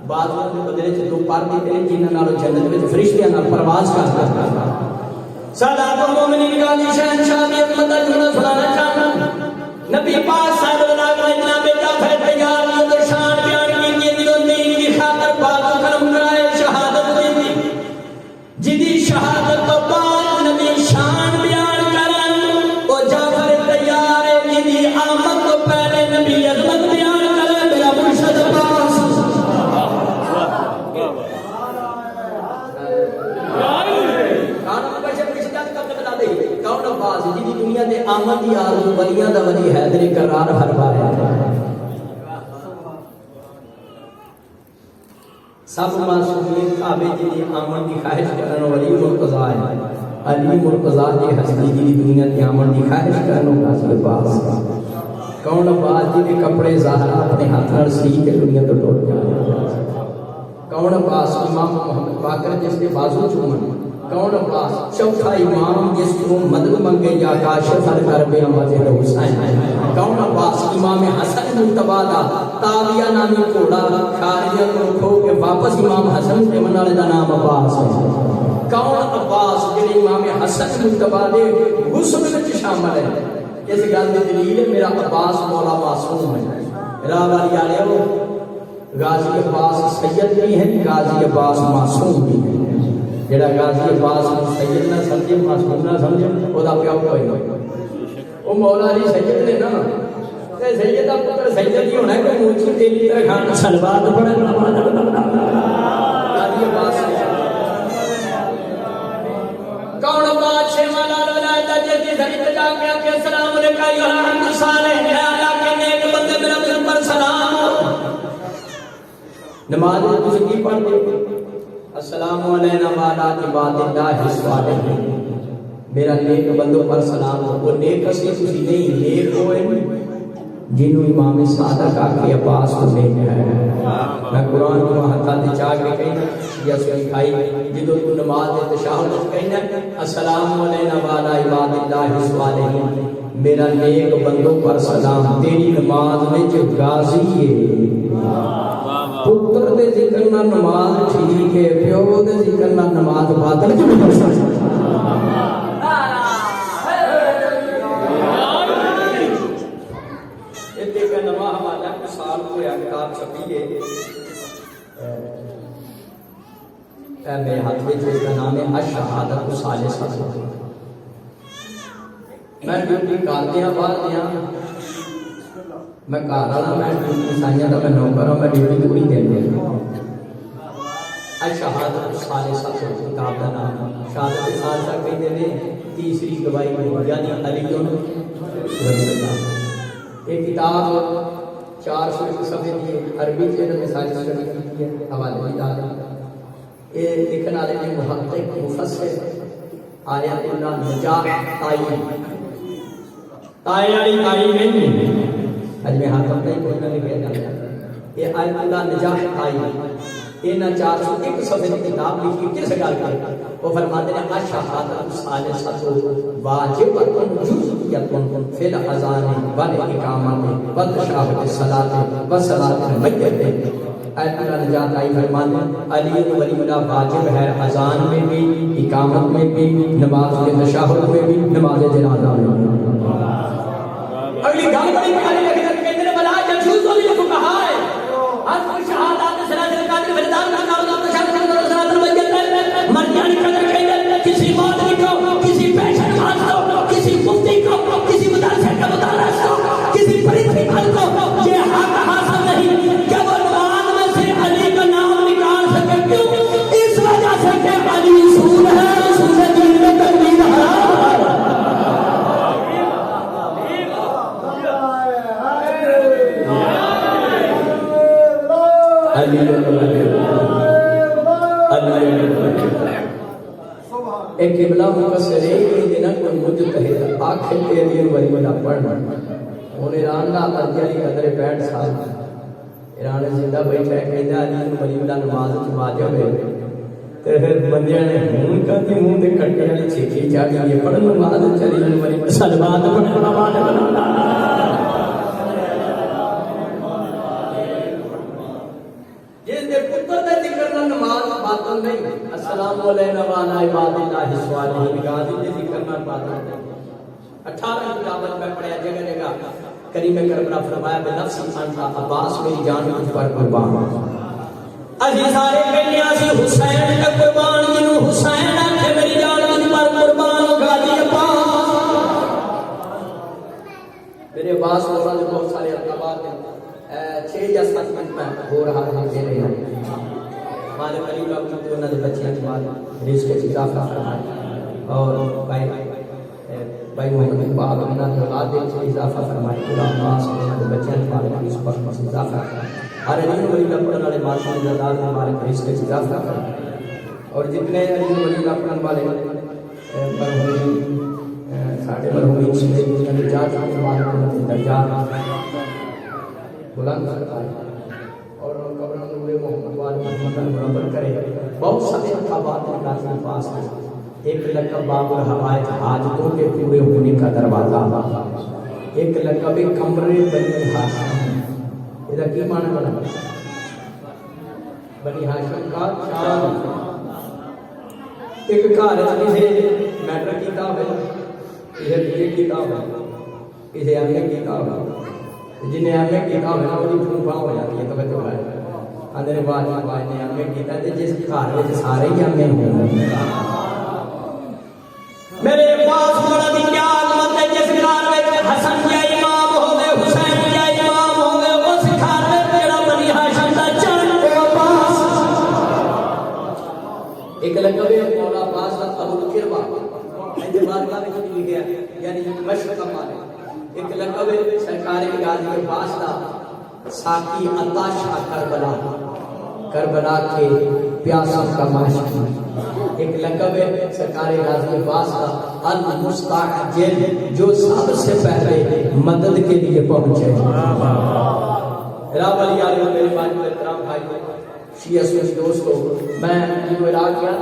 بعض وقت بدلے سے 2 پار دیتے ہیں جنہاں نالوں جنت وچ فرشتیاں نال پرواز کرتا سادات المومنین کا شہنشاہ کی عظمت جملہ سنانا چاہتا نبی پاک صلی اللہ علیہ وسلم نے جعفر تیار کی شان بیان کی دلوں دین کی خاطر پاک کرم کرائے شہادت دی جدی شہادت تو بعد نبی شان بیان کرن او جعفر تیار ہے جدی آمد تو پہلے نبی عظمت بیان کرے میرا مرشد پاس کون عباس جدی دنیا دے آمد دی آرزو ولیاں دا ولی حیدر کرار ہر بار ہے سب معصومین کعبے جدی آمد دی خواہش کرن ولی مرتضیٰ ہے علی مرتضیٰ دی حسنی جدی دنیا دی آمد دی خواہش کرن ولی پاس کون عباس جدی کپڑے زہرا اپنے ہاتھ نال سی کے دنیا تو ٹوٹ جائے کون عباس امام محمد باقر جس کے بازو چومن کون عباس چوتھا امام جس کو مدد منگے یا کاشف ہر کر بے امت حسین کون عباس امام حسن مجتبی دا تاویہ نامی گھوڑا خارجہ کو کھو کے واپس امام حسن کے منالے دا نام عباس ہے کون عباس جنہیں امام حسن مجتبی دے غسل وچ شامل ہے اس گل دی دلیل ہے میرا عباس مولا معصوم ہے راہ والی والے غازی عباس سید بھی ہیں غازی عباس معصوم بھی ہیں جڑا غازی عباس سید نہ سمجھے معصوم نہ سمجھے او دا پیو کوئی نہیں او مولا علی سید نے نا تے سید دا پتر سید ہی ہونا ہے کہ موچی تیری طرح کھان صلوات پڑھے غازی عباس کون بادشاہ والا ولایت جدی سید جا کے کہ السلام علیکم یا حمد صالح ہے اللہ کے نیک بندے میرا دل پر سلام نماز تسی کی پڑھتے ہو السلام علینا وعلی عباد اللہ الصالحین میرا نیک بندوں پر سلام ہو وہ نیک اسی تسی نہیں نیک ہوئے جنہوں امام صادق آکے عباس کو نیک ہے میں قرآن کو حتیٰ دے چاہ کے کہنا یا سوئی کھائی جدو تو نماز دے تشاہد کہنا السلام علینا وعلی عباد اللہ الصالحین میرا نیک بندوں پر سلام تیری نماز میں جو غازی ہے پتر دے ذکر نہ نماز ٹھیک ہے پیو دے ذکر نہ نماز باطل کیوں نہیں سکتا اتنے کا نواں حوالہ کچھ سال کو یا کتاب چھپی ہے میرے ہاتھ میں جس کا نام ہے الشہادۃ الثالثہ میں ڈیوٹی کرتے ہیں بعد دیا میں کہا رہا میں عیسائیاں دا میں نوکر ہوں میں ڈیوٹی پوری دے دیا الشہادۃ الثالثہ کتاب کا نام شہادت الثالثہ کہتے ہیں تیسری گواہی یعنی علی رضی اللہ یہ کتاب 400 صفحے کی عربی سے مثال شریف کی ہے حوالے کتاب یہ لکھنے والے نے محقق مفسر آیت اللہ نجاح تائی نہیں اج میں ہاتھ اپنا ہی کوئی نہ لکھے جاتا یہ آیت اللہ نجاح یہ نہ 401 صفحے کی کتاب لکھی کس گل کر وہ فرماتے ہیں الشہادۃ الثالثہ واجبۃ جزئیۃ فی الاذان والاقامۃ والتشہد الصلاۃ والصلاۃ المیت آیت اللہ نجاح فرماتے ہیں علی ولی اللہ واجب ہے اذان میں بھی اقامت میں بھی نماز کے تشہد میں بھی نماز جنازہ میں بھی اگلی گل بڑی پیاری لگی کہتے ہیں بلا جسوس ہوئی تو کہا ہے ہر کوئی شہادت صلاۃ القادر فردان کا نام تشہد صلاۃ المیت مرجانی قدر کہیں کسی موت کو کسی پیشن ماز کو کسی مفتی کو کسی مدرسے کا مدرس کو کسی پرنسپل کو یہ حق حاصل نہیں کہ وہ نماز میں سے علی کا نام نکال سکے کیوں اس وجہ سے کہ علی رسول ہے رسول دین میں تکبیر حرام علی ایک قبلہ مقصر ہے کہ دینا کوئی مجتہد آخر کے علی ولی ولا پڑھنا ان ایران دا علی علی قدر 65 سال ایران زندہ بیٹھا ہے کہتا علی ولی ولا نماز واجب ہے تے پھر بندیاں نے ہون کا تے منہ تے کٹے والی چھکی چاڑی یہ پڑھن نماز چلی ولی سلوات پڑھنا واجب جس دے پتر دے ذکر نال نماز باطل نہیں السلام علینا وعلی عباد اللہ الصالحین غازی دے ذکر نال باطل نہیں 18 کتابت میں پڑھیا جگہ جگہ کریم کربلا فرمایا بے نفسی انتا عباس میری جان تجھ پر قربان اسی سارے کہنیاں سی حسین کا قربان جنوں حسین آکھے میری جان تجھ پر قربان غازی عباس میرے عباس اور بہت سارے القابات ہیں 6 یا 7 منٹ میں ہو رہا ہے دے رہے ہیں مالک علی کا بھی انہوں نے بچیاں کے بعد رزق کی اضافہ فرمائے اور بھائی محمد اقبال انہوں نے اولاد کے اضافہ فرمائے غلام عباس انہوں نے بچیاں کے بعد رزق پر اضافہ فرمائے ہر علی ولی کا پڑھنے والے معصوم زادات نے مالک رزق کی اضافہ فرمائے اور جتنے علی ولی کا پڑھنے والے مرحومین ساڑھے مرحومین سے دنیا میں جا چکے مالک انہوں نے درجات بلند فرمائے اور قبر نور محمد والے محمد برابر کرے بہت سارے القابات اللہ کے پاس ہیں ایک لقب باب الحوائج حاجتوں کے پورے ہونے کا دروازہ ایک لقب کمرے بنی ہاشم یہ کی معنی بنا بنی ہاشم کا چاند ایک گھر کسی میٹر کتاب ہے کسی کتاب ہے کسی ایم اے کتاب ہے جنہیں ایم اے کتاب ہے نا وہ پھوپا ہو جاتی ہے تو بچوں ہے اندر بعد نے ایم اے کیتا تے جس گھر وچ سارے ہی ایم اے ہون میرے پاس بڑا دی کیا عظمت ہے جس گھر وچ حسن یا امام ہوے حسین یا امام ہوے اس گھر وچ تیرا بنی ہاشم دا چاند عباس ایک لقب ہے مولا عباس دا ابو القربہ اعتبار کا وچ لکھا گیا یعنی مشرق کا مالک ایک لقب ہے سرکار غازی عباس دا ساقی عطاشہ کربلا کربلا کے پیاسوں کا ماشی ایک لقب ہے سرکار غازی عباس کا المستعجل جو سب سے پہلے مدد کے لیے پہنچے رب علی علیہ میرے بھائی احترام بھائی شیعہ سنی دوستو میں جو عراق گیا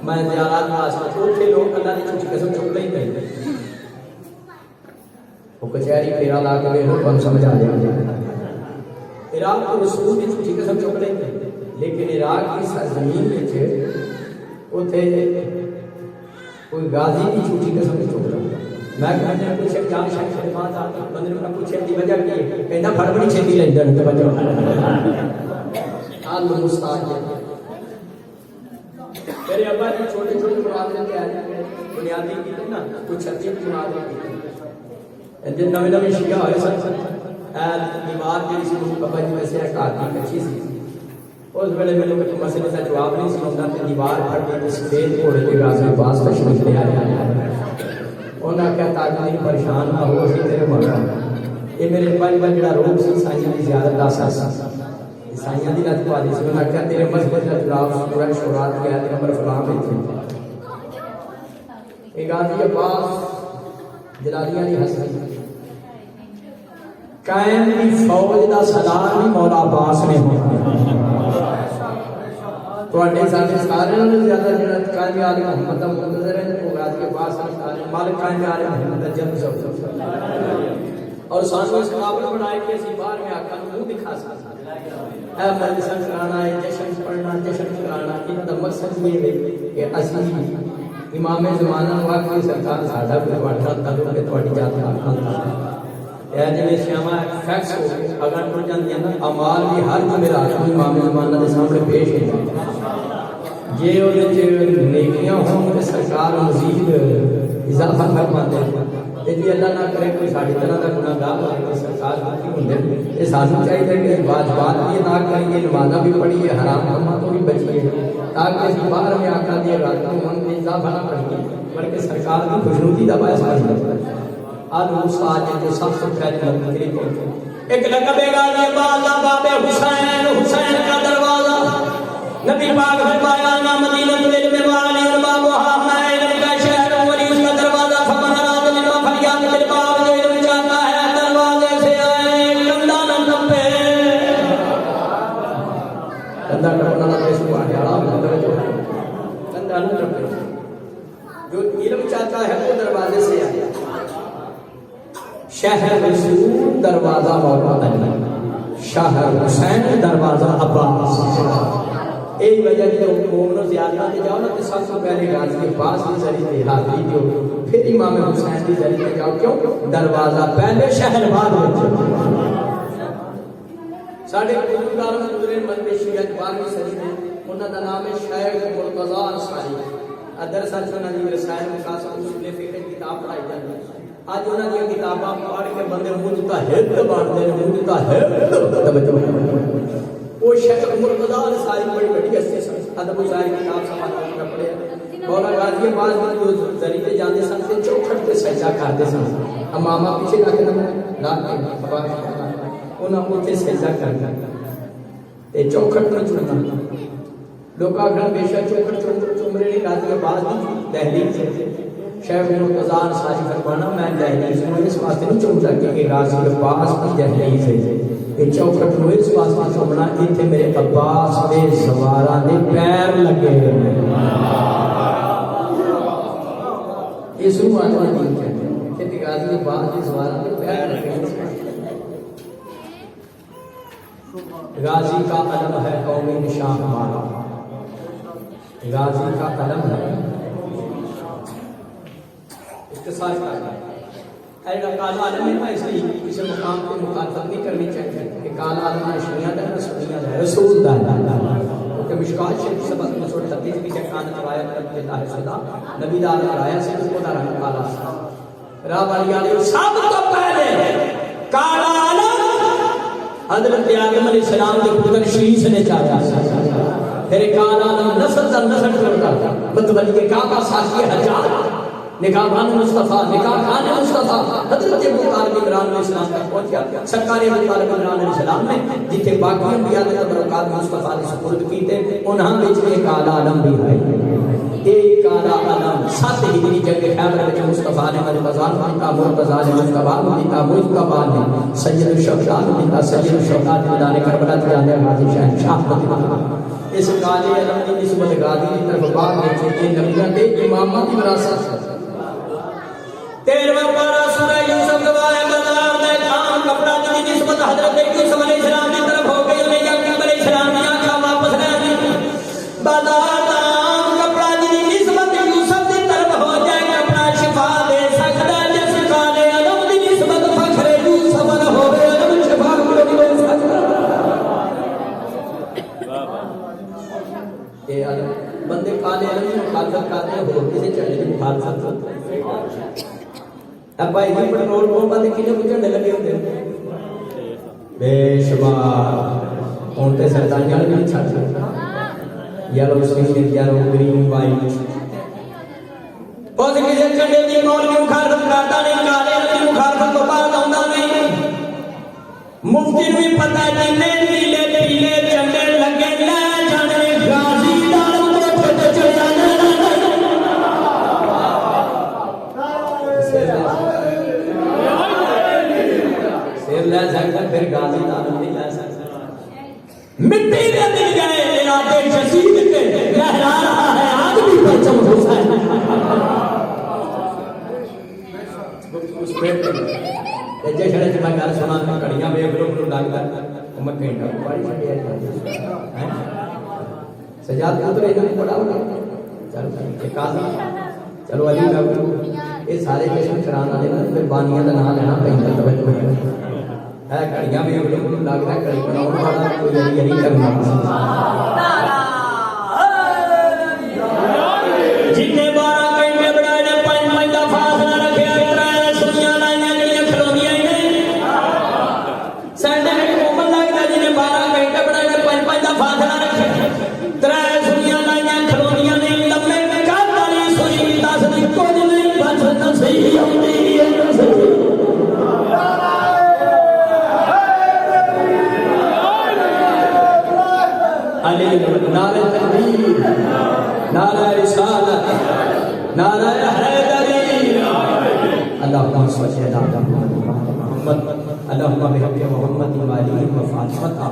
میں زیارات واسطے چھوٹے لوگ اللہ کی چھوٹی قسم چھوڑ نہیں گئے وہ کچہری پھیرا لا کے ہم سمجھ آ جائیں عراق کو رسول کی چھوٹی قسم چھوڑ نہیں گئے لیکن عراق کی سرزمین میں اتنے کوئی غازی کی چھوٹی قسم نہیں چھوڑ رہا میں کہنے نے پوچھے کیا شک سے بات آ بندے نے پوچھے دی وجہ کی ہے کہنا پھڑ بڑی چھتی لندن تے وجہ آل مستعجل میرے ابا جی چھوٹے چھوٹے مناظرے کے آئے بنیادی کی نا کچھ 36 مناظرے کی جن نویں نویں شیعہ ہوئے سن دیوار جی سی ابا جی ویسے اکاتی اچھی سی اس ویلے میرے کو مسئلے کا جواب نہیں سنتا کہ دیوار پھڑ کے سفید گھوڑے کے غازی عباس تشریف لے آیا انہاں کیا تاجدین پریشان نہ ہو اسی تیرے مرا یہ میرے پاس کا جڑا روپ سی سائیاں دی زیارت دا اساس سائیاں دی رات پالی سی انہاں کیا تیرے مسجد کا جواب پورا شورات کے آدھے نمبر فلاں پہ تھے یہ غازی عباس جلالیاں دی حسنی قائم دی فوج دا سردار نہیں مولا عباس نے تو سارے سارے زیادہ جڑا قائم عالم محمد دا منتظر ہے وہ غازی عباس نے مالک قائم عالم محمد دا جنب سب اور سانوں اس قابل بنائے کہ اسی بار میں آقا نو منہ دکھا سکتے اے مجلساں کرانا ہے جشن پڑھنا جشن کرانا ان دا مقصد یہ ہے کہ اسی امام زمانہ واقعی سرکار ساڈا کوئی واٹا تعلق ہے تواڈی جات نال اے جے شیاما فیکٹس ہو اگر ٹر جاندی نا اعمال بھی ہر جمعرات کو امام زمانہ دے سامنے پیش ہے جے اودے وچ نیکیاں ہون تے سرکار مزید اضافہ فرماتے ہیں تے جی اللہ نہ کرے کوئی ساڈی طرح دا گناہگار ہو تے سرکار کی ہوندے اے سانوں چاہیے کہ واجبات بھی ادا کریے نمازاں بھی پڑھیے حرام کاماں تو بھی بچیے تاکہ اس باہر میں آقا دی رات کو من میں اضافہ نہ پڑھیے بلکہ سرکار کی خوشنودی دا باعث بنے آج مستعد جو سب سے پہلے منتقلی کو ایک لقب غازی عباس باب حسین حسین کا پاک فرمایا نا مدینہ العلم والی بابها میں علم کا شہر ہوں اور اس کا دروازہ فمن اراد لما فلیات بالباب جو علم چاہتا ہے دروازے سے آئے کندھا نہ ٹپے کندھا ٹپنا نہ پیسو آنے آرام کندھا نہ ٹپے جو علم چاہتا ہے وہ دروازے سے آئے شہر رسول دروازہ مولا علی شاہ حسین دروازہ عباس ایک وجہ کہ مومنوں زیادہ دے جاؤ نا تو سب سے پہلے غازی کے پاس کی ذریعے دے حاضری دیو پھر امام حسین کی ذریعے دے جاؤ کیوں دروازہ پہلے شہر بعد ہوتے ساڑھے بزرگار مدرین مذہب شیعہ بارہویں صدی میں انہوں کا نام ہے شیخ مرتضی انصاری دراصل سنا جی رسائل مقاصد اصول فقہ کتاب پڑھائی جاتی ہے آج انہوں نے کتاباں پڑھ کے بندے مجتہد بنتے ہیں مجتہد وہ شیخ مرتضی انصاری بڑی بڑی ہستی سن ادب الظاہر کتاب سماعت میں پڑھے مولا غازی عباس نے جو ذریعے جاندے سن تے چوکھٹ پہ سجدہ کرتے سن امامہ پیچھے لا کے انہاں اوتے سجدہ کرنا تے چوکھٹ میں چڑھنا لوگ آخر بے شک چوکھٹ چمرے نے غازی عباس دی دہلیز سے شیخ مرتضی انصاری فرمانا میں دہلیز میں اس واسطے نہیں چومتا کہ غازی عباس کی دہلیز ہے یہ چوکھٹ میں اس واسطے چومنا ایتھے میرے عباس دے سواراں دے پیر لگے اس رو آدمی دین کہتے ہیں کہ غازی عباس دے سواراں دے پیر لگے غازی کا علم ہے قومی نشان ہمارا غازی کا علم ہے اختصار کرنا ہے کالا عالم ہے اس لیے کسی مقام پہ مخالفت نہیں کرنی چاہیے کہ کالا عالم شنیہ ہے رسولیہ ہے رسول دا کہ مشکات شریف سبق مسعود حدیث کی جکان روایت کرتے اللہ صدا نبی دا رایا سے اس کو دا رنگ کالا راہ والی علیہ سب تو پہلے کالا عالم حضرت آدم علیہ السلام کے پتر شیش نے چاہا پھر کالا عالم نسل در نسل کرتا متولی کے کعبہ ساکی حجات نکاح خان مصطفیٰ حضرت ابو طالب عمران علیہ السلام تک پہنچیا سرکار ابو طالب عمران علیہ السلام نے جتنے باقی انبیاء نے برکات مصطفیٰ نے سپرد کیتے انہاں بیچ میں ایک اعلیٰ علم بھی ہے ایک اعلیٰ علم 7 ہجری جنگ خیبر میں مصطفیٰ نے مرتضیٰ دیتا مرتضیٰ نے مصطفیٰ دیتا مصطفیٰ نے سید الشہداء دیتا سید الشہداء میدان کربلا جانے حاضر شہنشاہ دیتا اس کالے علم کی نسبت غازی کی طرف بعد میں یہ نبیوں کے امامات کی وراثت 13واں پارہ سورہ یوسف گواہ بدلام نے کام کپڑا دی نسبت حضرت یوسف علیہ السلام کی طرف ہو گئی انہیں یعقوب علیہ السلام نے آنکھا واپس رہ دی بدلام کپڑا دی نسبت یوسف کی طرف ہو جائے کپڑا شفا دے سکتا جس کالے علم دی نسبت فخر یوسف نہ ہو گئے علم شفا کو نہیں دے سکتا یہ علم بندے کالے علم کی مخالفت کرتے ہیں اور کسی چڑھنے کی مخالفت کرتے ہیں اب بھائی جی پٹرول پمپ والے کنے بجھنے لگے ہوتے ہیں بے شمار ہوں تے سرداریاں بھی نہیں چھڑ سکتا yellow sweet yellow green white بہت کسی چڑھنے کی مول کی مخالفت کرتا نہیں کالے علم کی مخالفت کو بات آؤں نہیں مفتی بھی پتہ ہے جنہیں نیلے پیلے چنڈے لگے لے جانے غازی داروں کو پھٹے چڑھ جانے سیر لے سکتا پھر غازی داروں نہیں لے سکتا مٹی دے دل گئے ارادے شدید کے لہرا رہا ہے آج بھی پرچم حسین اس بیٹے جے چھڑے چھ میں گل سنا میں کڑیاں ویکھ لو منوں لگدا میں گھنٹہ پڑھی چھڈیا ہے سجاد پتر انہاں بڑا ہوگا چل کے قاضی چلو علی بابو یہ سارے جشن کرانے والے پھر بانیاں دا نام لینا پیندا توجہ ہے کڑیاں ویکھ لو منوں لگدا کڑی بناون والا کوئی علی علی کرنا جتنے 12 گھنٹے بڑھائے نے 5 دا فاصلہ رکھیا اترا سنیاں لائیاں جڑیاں کھلوندیاں نے سنڈے میں کومن لگدا جنے 12 گھنٹے بڑھائے نے 5 دا فاصلہ رکھیا ترا سنیاں لائیاں کھلوندیاں نے لمبے کٹ والی سوئی 10 دی کچھ نہیں بچ نصیحت ہوندی ہے علی نعرہ تکبیر، نعرہ رسالت، نعرہ حیدری، اللہم صلی علی محمد، اللہم بحق محمد وآلہ وفاطمہ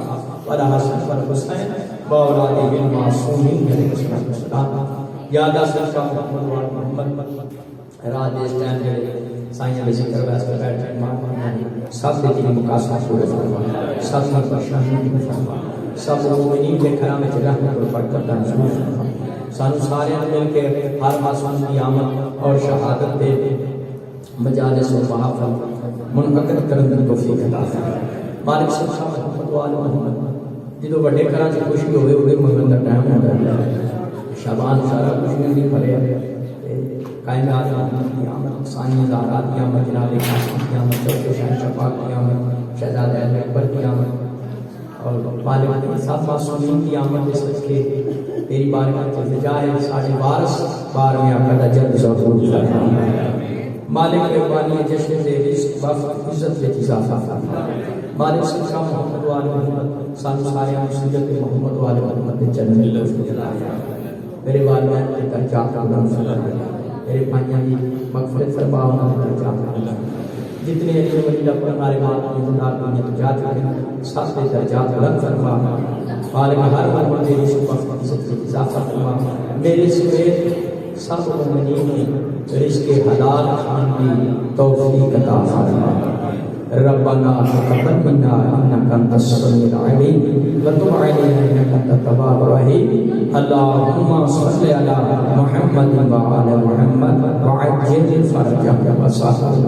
وعلی حسن والحسین واولادہ المعصومین علیہ السلام۔ یا اللہ صلی محمد وعلی محمد رات اس ٹائم جڑے سائیں بے ذکر واسطے بیٹھے ماں سب دے دین مقاصد پورے فرما، سب کی پریشانی فرما، سب مومنین کے گھراں وچ رحمت و برکت دا نزول فرما۔ سانو سارے مل کے ہر معصوم کی آمد اور شہادت دے مجالس و محافل منعقد کرن دی توفیق عطا فرما۔ مالک صاحب محمد و آل محمد جدوں بڑے گھراں وچ خوشی ہوے ہوے منگن دا ٹائم ہوندا ہے، شبان سارا خوشیاں دی بھریا کائنات کی آمد، ثانی زہرات کی آمد، جناب قاسم کی آمد، چوتھے شاہ شفاق کی آمد، شہزادہ اکبر کی آمد اور مالک سب معصومین کی آمد اس وقت کے تیری بارگاہ کے بجائے ساڑھے وارث بار میں آقا دا جلد ظہور فرما۔ مالک ربانی جشن دے رزق وقت عزت وچ اضافہ فرما۔ مالک صلی محمد و آل محمد سانو سارے مسجد محمد و آل محمد دے جنت توفیق عطا فرما۔ میرے والدین کے درجات کا بلند فرما، میرے بھائیاں کی مغفرت فرما، انہاں دے درجات کا بلند، جتنے علی ولی دا پرمارے بات کی زندار دنیا تو جا چکے ہیں سب کے درجات بلند فرما۔ مالک ہر مرد تیری شفاعت کی عزت میں اضافہ فرما۔ میرے سمیت سب مومنین رزق حلال کھان کی توفیق عطا فرما۔ ربنا تقبل منا انك انت السميع العليم وتب علينا انك انت التواب الرحيم اللهم صل على محمد وعلى محمد وعجل فرجك وسهل.